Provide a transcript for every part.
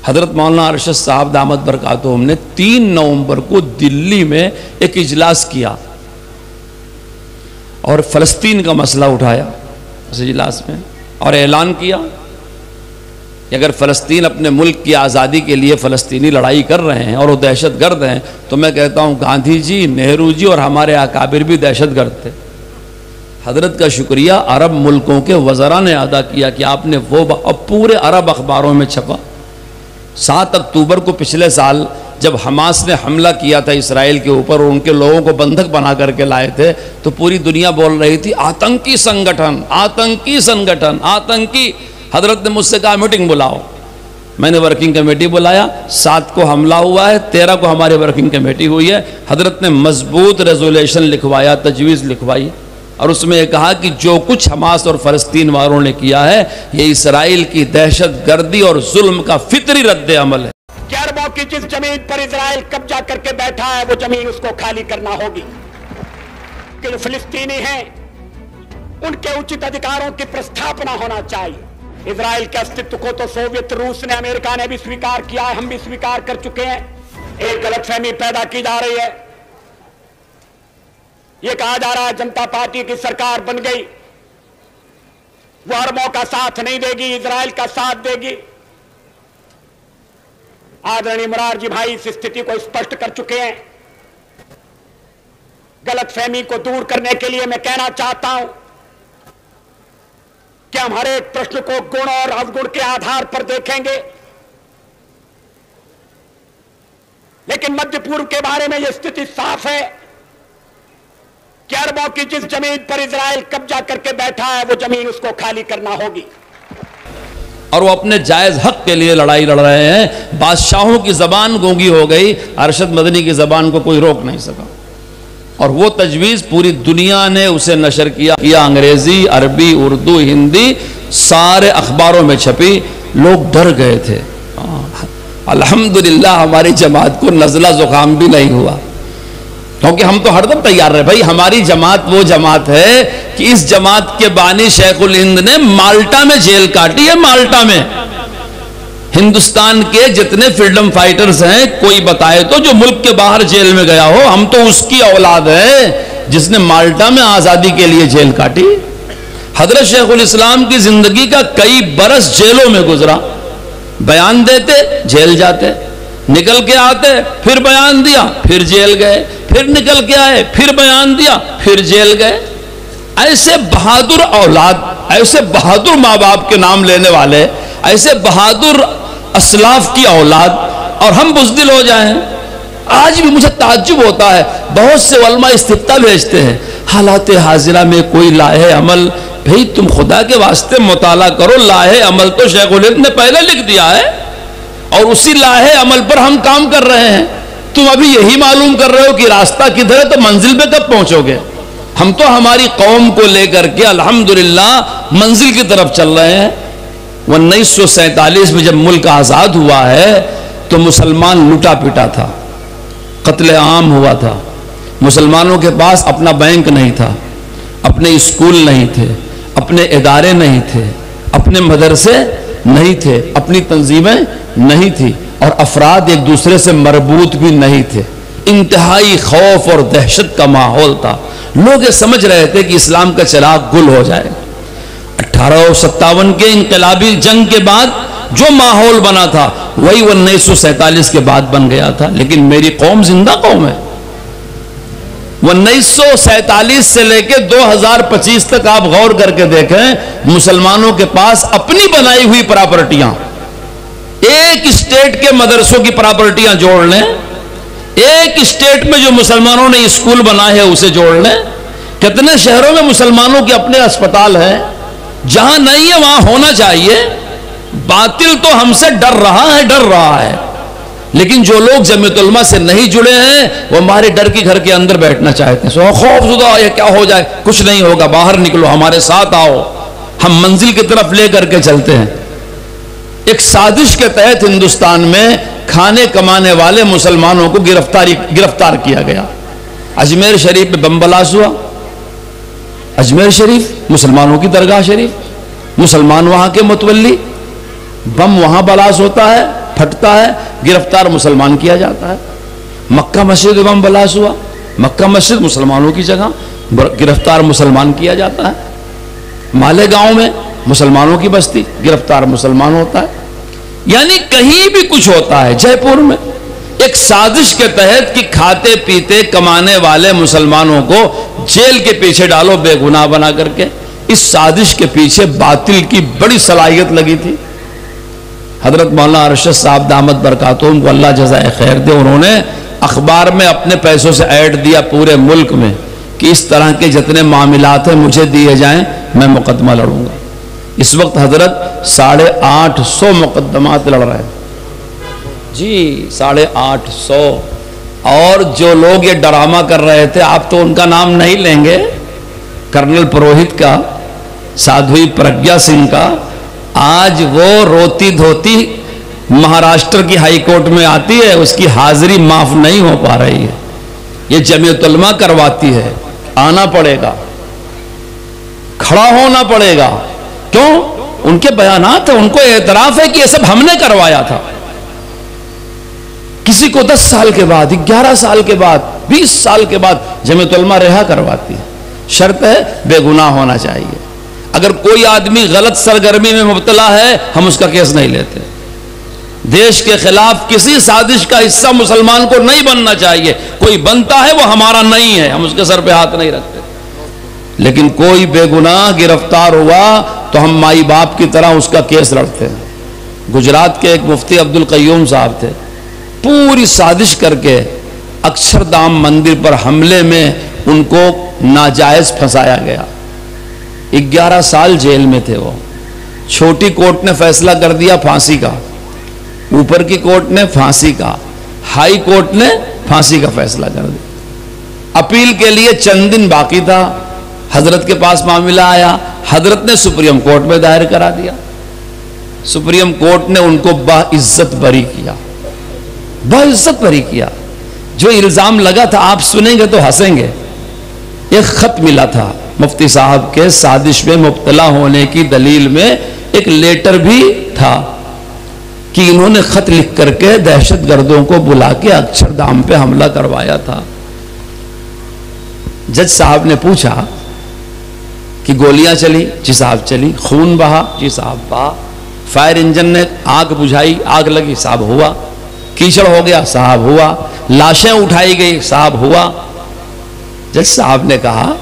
حضرت مولانا ارشد صاحب دامت برکاتہم نے 3 نومبر کو دلی میں ایک اجلاس کیا اور فلسطین کا مسئلہ اٹھایا اس اجلاس میں، اور اعلان کیا کہ اگر فلسطین اپنے ملک کی آزادی کے لیے فلسطینی لڑائی کر رہے ہیں اور وہ دہشت گرد ہیں، تو میں کہتا ہوں گاندھی جی، نہرو جی اور ہمارے اکابر بھی دہشت گرد تھے۔ حضرت کا شکریہ عرب ملکوں کے وزراء نے ادا کیا کہ آپ نے وہ پورے عرب اخباروں میں چھپا۔ 7 اکتوبر کو پچھلے سال جب حماس نے حملہ کیا تھا اسرائیل کے اوپر اور ان کے لوگوں کو بندھک بنا کر کے لائے تھے، تو پوری دنیا بول رہی تھی آتنکی سنگٹھن، آتنکی سنگٹھن، آتنکی۔ حضرت نے مجھ سے کہا میٹنگ بلاؤ، میں نے ورکنگ کمیٹی بلایا، 7 کو حملہ ہوا ہے، 13 کو ہماری ورکنگ کمیٹی ہوئی ہے۔ حضرت نے مضبوط ریزولیشن لکھوایا، تجویز لکھوائی، اور اس میں یہ کہا کہ جو کچھ حماس اور فلسطین والوں نے کیا ہے یہ اسرائیل کی دہشت گردی اور ظلم کا فطری رد عمل ہے۔ کہ عربوں کی جس زمین پر اسرائیل قبضہ کر کے بیٹھا ہے وہ زمین اس کو خالی کرنا ہوگی، کہ جو فلسطینی ہیں ان کے اچت ادھیکاروں کی پرستھاپنا ہونا چاہیے۔ اسرائیل کے استتو کو تو سوویت روس نے، امریکہ نے بھی سویکار کیا ہے، ہم بھی سویکار کر چکے ہیں۔ ایک غلط فہمی پیدا کی جا رہی ہے، یہ کہا جا رہا ہے جنتا پارٹی کی سرکار بن گئی، وہ عربوں کا ساتھ نہیں دے گی، اسرائیل کا ساتھ دے گی۔ آدرنی مرارجی بھائی اس استھتی کو اسپشٹ کر چکے ہیں۔ غلط فہمی کو دور کرنے کے لیے میں کہنا چاہتا ہوں کہ ہم ہر ایک پرشن کو گن اور اوگن کے آدھار پر دیکھیں گے، لیکن مدھیہ پورو کے بارے میں یہ استھتی صاف ہے کہ عربوں کی جس زمین پر اسرائیل قبضہ کر کے بیٹھا ہے وہ زمین اس کو خالی کرنا ہوگی، اور وہ اپنے جائز حق کے لیے لڑائی لڑ رہے ہیں۔ بادشاہوں کی زبان گونگی ہو گئی، ارشد مدنی کی زبان کو کوئی روک نہیں سکا، اور وہ تجویز پوری دنیا نے اسے نشر کیا، انگریزی، عربی، اردو، ہندی، سارے اخباروں میں چھپی۔ لوگ ڈر گئے تھے۔ الحمدللہ ہماری جماعت کو نزلہ زکام بھی نہیں ہوا، کیونکہ ہم تو ہر دم تیار رہے۔ بھائی ہماری جماعت وہ جماعت ہے کہ اس جماعت کے بانی شیخ الہند نے مالٹا میں جیل کاٹی ہے۔ مالٹا میں ہندوستان کے جتنے فریڈم فائٹرز ہیں کوئی بتائے تو جو ملک کے باہر جیل میں گیا ہو، ہم تو اس کی اولاد ہے جس نے مالٹا میں آزادی کے لیے جیل کاٹی۔ حضرت شیخ الاسلام کی زندگی کا کئی برس جیلوں میں گزرا، بیان دیتے جیل جاتے، نکل کے آتے پھر بیان دیا پھر جیل گئے، پھر نکل کے آئے پھر بیان دیا پھر جیل گئے۔ ایسے بہادر اولاد، ایسے بہادر ماں باپ کے نام لینے والے، ایسے بہادر اسلاف کی اولاد، اور ہم بزدل ہو جائیں۔ آج بھی مجھے تعجب ہوتا ہے، بہت سے علماء استفتاء بھیجتے ہیں حالات حاضرہ میں کوئی لاہے عمل۔ بھئی تم خدا کے واسطے مطالعہ کرو، لاہے عمل تو شیخ الہند نے پہلے لکھ دیا ہے اور اسی لاہے عمل پر ہم کام کر رہے ہیں۔ تم ابھی یہی معلوم کر رہے ہو کہ راستہ کدھر ہے، تو منزل پہ کب پہنچو گے؟ ہم تو ہماری قوم کو لے کر کے الحمدللہ منزل کی طرف چل رہے ہیں۔ 1947 میں جب ملک آزاد ہوا ہے تو مسلمان لٹا پیٹا تھا، قتل عام ہوا تھا، مسلمانوں کے پاس اپنا بینک نہیں تھا، اپنے اسکول نہیں تھے، اپنے ادارے نہیں تھے، اپنے مدرسے نہیں تھے، اپنی تنظیمیں نہیں تھی، اور افراد ایک دوسرے سے مربوط بھی نہیں تھے۔ انتہائی خوف اور دہشت کا ماحول تھا۔ لوگ یہ سمجھ رہے تھے کہ اسلام کا چراغ گل ہو جائے۔ 1857 کے انقلابی جنگ کے بعد جو ماحول بنا تھا وہی 1947 کے بعد بن گیا تھا، لیکن میری قوم زندہ قوم ہے۔ 1947 سے لے کے 2025 تک آپ غور کر کے دیکھیں، مسلمانوں کے پاس اپنی بنائی ہوئی پراپرٹیاں، ایک اسٹیٹ کے مدرسوں کی پراپرٹیاں جوڑ لیں، ایک اسٹیٹ میں جو مسلمانوں نے اسکول بنائے ہیں اسے جوڑ لیں، کتنے شہروں میں مسلمانوں کے اپنے اسپتال ہیں۔ جہاں نہیں ہے وہاں ہونا چاہیے۔ باطل تو ہم سے ڈر رہا ہے، لیکن جو لوگ جمعیت علماء سے نہیں جڑے ہیں وہ ہمارے ڈر کی گھر کے اندر بیٹھنا چاہتے ہیں۔ خوف زدہ یہ کیا ہو جائے، کچھ نہیں ہوگا، باہر نکلو، ہمارے ساتھ آؤ، ہم منزل کی طرف لے کر کے چلتے ہیں۔ ایک سازش کے تحت ہندوستان میں کھانے کمانے والے مسلمانوں کو گرفتار کیا گیا۔ اجمیر شریف میں بم بلاس ہوا۔ اجمیر شریف مسلمانوں کی درگاہ شریف، مسلمان وہاں کے متولی، بم وہاں بلاس ہوتا ہے، پھٹتا ہے، گرفتار مسلمان کیا جاتا ہے۔ مکہ مسجد بم بلاس ہوا، مکہ مسجد مسلمانوں کی جگہ، گرفتار مسلمان کیا جاتا ہے۔ مالیگاؤں میں مسلمانوں کی بستی، گرفتار مسلمان ہوتا ہے۔ یعنی کہیں بھی کچھ ہوتا ہے۔ جے پور میں ایک سازش کے تحت کہ کھاتے پیتے کمانے والے مسلمانوں کو جیل کے پیچھے ڈالو بے گناہ بنا کر کے، اس سازش کے پیچھے باطل کی بڑی صلاحیت لگی تھی۔ حضرت مولانا ارشد صاحب دامت برکاتہم کو اللہ جزائے خیر دے، انہوں نے اخبار میں اپنے پیسوں سے ایڈ دیا پورے ملک میں کہ اس طرح کے جتنے معاملات ہیں مجھے دیے جائیں، میں مقدمہ لڑوں گا۔ اس وقت حضرت 850 مقدمات لڑ رہے ہیں جی، 850۔ اور جو لوگ یہ ڈرامہ کر رہے تھے، آپ تو ان کا نام نہیں لیں گے، کرنل پروہت کا، سادھوی پرگیا سنگھ کا، آج وہ روتی دھوتی مہاراشٹر کی ہائی کورٹ میں آتی ہے، اس کی حاضری معاف نہیں ہو پا رہی ہے۔ یہ جمعیت علماء کرواتی ہے، آنا پڑے گا، کھڑا ہونا پڑے گا۔ کیوں؟ ان کے بیانات ہیں، ان کو اعتراف ہے کہ یہ سب ہم نے کروایا تھا۔ کسی کو 10 سال کے بعد، 11 سال کے بعد، 20 سال کے بعد جمعیت علماء رہا کرواتی ہے۔ شرط ہے بے گناہ ہونا چاہیے۔ اگر کوئی آدمی غلط سرگرمی میں مبتلا ہے، ہم اس کا کیس نہیں لیتے۔ دیش کے خلاف کسی سازش کا حصہ مسلمان کو نہیں بننا چاہیے۔ کوئی بنتا ہے وہ ہمارا نہیں ہے، ہم اس کے سر پہ ہاتھ نہیں رکھتے۔ لیکن کوئی بے گناہ گرفتار ہوا تو ہم مائی باپ کی طرح اس کا کیس لڑتے ہیں۔ گجرات کے ایک مفتی عبد القیوم صاحب تھے، پوری سازش کر کے اکشردھام مندر پر حملے میں ان کو ناجائز پھنسایا گیا۔ 11 سال جیل میں تھے وہ۔ چھوٹی کورٹ نے فیصلہ کر دیا پھانسی کا، اوپر کی کورٹ نے پھانسی کا، ہائی کورٹ نے پھانسی کا فیصلہ کر دیا۔ اپیل کے لیے چند دن باقی تھا، حضرت کے پاس معاملہ آیا، حضرت نے سپریم کورٹ میں دائر کرا دیا۔ سپریم کورٹ نے ان کو باعزت بری کیا، باعزت بری کیا۔ جو الزام لگا تھا، آپ سنیں گے تو ہنسیں گے، ایک خط ملا تھا مفتی صاحب کے سازش میں مبتلا ہونے کی دلیل میں، ایک لیٹر بھی تھا کہ انہوں نے خط لکھ کر کے دہشت گردوں کو بلا کے اکشردھام پہ حملہ کروایا تھا۔ جج صاحب نے پوچھا کہ گولیاں چلی؟ جی صاحب چلی۔ خون بہا؟ جی صاحب بہا۔ فائر انجن نے آگ بجھائی؟ آگ لگی؟ صاحب ہوا۔ کیچڑ ہو گیا؟ صاحب ہوا۔ لاشیں اٹھائی گئی؟ صاحب ہوا۔ جج صاحب نے کہا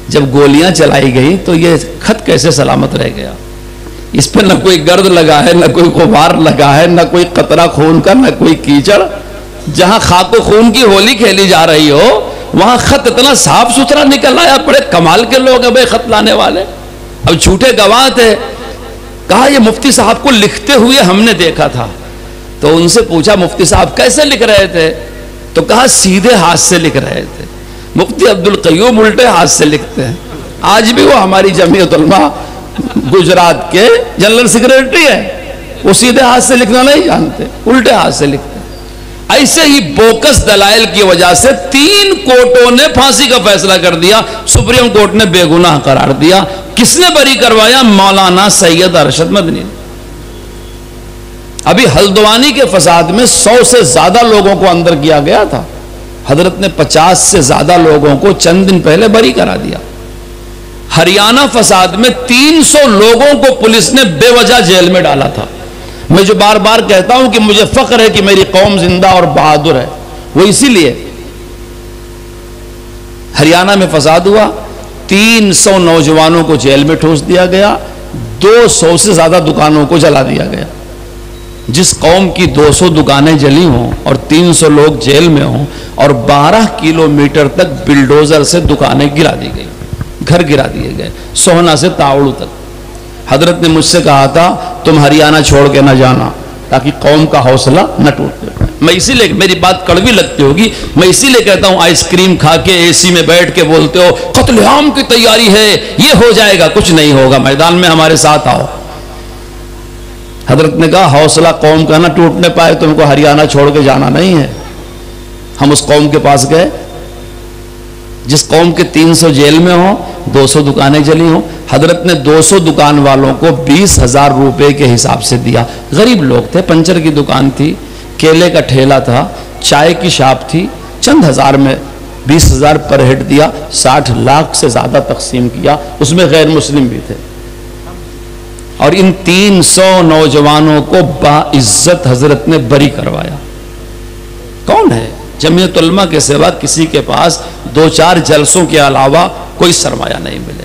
جب گولیاں چلائی گئی تو یہ خط کیسے سلامت رہ گیا؟ اس پہ نہ کوئی گرد لگا ہے، نہ کوئی غبار لگا ہے، نہ کوئی قطرہ خون کا، نہ کوئی کیچڑ۔ جہاں خاک و خون کی ہولی کھیلی جا رہی ہو، وہاں خط اتنا صاف ستھرا نکل آیا۔ بڑے کمال کے لوگ ہیں بھائی خط لانے والے۔ اب جھوٹے گواہ تھے۔ کہا یہ مفتی صاحب کو لکھتے ہوئے ہم نے دیکھا تھا۔ تو ان سے پوچھا مفتی صاحب کیسے لکھ رہے تھے؟ تو کہا سیدھے ہاتھ سے لکھ رہے تھے۔ مفتی عبد القیوم الٹے ہاتھ سے لکھتے ہیں۔ آج بھی وہ ہماری جمعیت علماء گجرات کے جنرل سیکریٹری ہے، وہ سیدھے ہاتھ سے لکھنا نہیں جانتے، الٹے ہاتھ سے لکھتے ہیں۔ ایسے ہی بوکس دلائل کی وجہ سے 3 کورٹوں نے پھانسی کا فیصلہ کر دیا، سپریم کورٹ نے بے گناہ قرار دیا۔ کس نے بری کروایا؟ مولانا سید ارشد مدنی نے۔ ابھی ہلدوانی کے فساد میں 100 سے زیادہ لوگوں کو اندر کیا گیا تھا، حضرت نے 50 سے زیادہ لوگوں کو چند دن پہلے بری کرا دیا۔ ہریانہ فساد میں 300 لوگوں کو پولیس نے بے وجہ جیل میں ڈالا تھا۔ میں جو بار بار کہتا ہوں کہ مجھے فخر ہے کہ میری قوم زندہ اور بہادر ہے، وہ اسی لیے ہریانہ میں فساد ہوا، 300 نوجوانوں کو جیل میں ٹھوس دیا گیا، 200 سے زیادہ دکانوں کو جلا دیا گیا۔ جس قوم کی 200 دکانیں جلی ہوں اور 300 لوگ جیل میں ہوں اور 12 کلومیٹر تک بلڈوزر سے دکانیں گرا دی گئی، گھر گرا دیے گئے، سوہنا سے تاوڑو تک۔ حضرت نے مجھ سے کہا تھا تم ہریانہ چھوڑ کے نہ جانا تاکہ قوم کا حوصلہ نہ ٹوٹے۔ میں اسی لیے، میری بات کڑوی لگتی ہوگی، میں اسی لیے کہتا ہوں آئس کریم کھا کے اے سی میں بیٹھ کے بولتے ہو قتل عام کی تیاری ہے، یہ ہو جائے گا، کچھ نہیں ہوگا، میدان میں ہمارے ساتھ آؤ۔ حضرت نے کہا حوصلہ قوم کا نہ ٹوٹنے پائے تم کو ہریانہ چھوڑ کے جانا نہیں ہے۔ ہم اس قوم کے پاس گئے، جس قوم کے 300 جیل میں ہوں، 200 دکانیں جلی ہوں، حضرت نے 200 دکان والوں کو 20,000 روپے کے حساب سے دیا. غریب لوگ تھے، پنچر کی دکان تھی، کیلے کا ٹھیلا تھا، چائے کی شاپ تھی، چند ہزار میں 20,000 پر ہیڈ دیا. 60 لاکھ سے زیادہ تقسیم کیا، اس میں غیر مسلم بھی تھے. اور ان 300 نوجوانوں کو باعزت حضرت نے بری کروایا. کون ہے؟ جمعیت علماء کے سوا کسی کے پاس 2-4 جلسوں کے علاوہ کوئی سرمایہ نہیں ملے.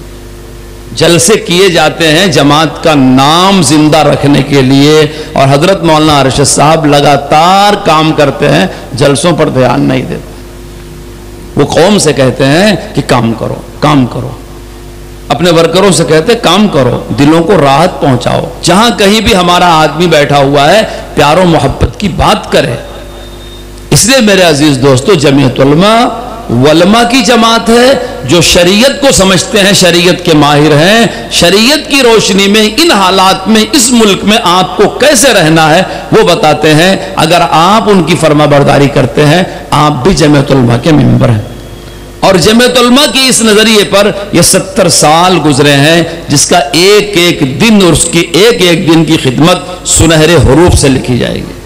جلسے کیے جاتے ہیں جماعت کا نام زندہ رکھنے کے لیے، اور حضرت مولانا ارشد صاحب لگاتار کام کرتے ہیں، جلسوں پر دھیان نہیں دیتے. وہ قوم سے کہتے ہیں کہ کام کرو، کام کرو. اپنے ورکروں سے کہتے ہیں کام کرو، دلوں کو راحت پہنچاؤ. جہاں کہیں بھی ہمارا آدمی بیٹھا ہوا ہے، پیار و محبت کی بات کرے. اس لیے میرے عزیز دوستو، جمعیت علماء علماء کی جماعت ہے جو شریعت کو سمجھتے ہیں، شریعت کے ماہر ہیں. شریعت کی روشنی میں ان حالات میں اس ملک میں آپ کو کیسے رہنا ہے وہ بتاتے ہیں. اگر آپ ان کی فرما برداری کرتے ہیں، آپ بھی جمعیت علماء کے ممبر ہیں. اور جمعیت علماء کی اس نظریے پر یہ 70 سال گزرے ہیں، جس کا ایک ایک دن اور اس کی ایک ایک دن کی خدمت سنہرے حروف سے لکھی جائے گی.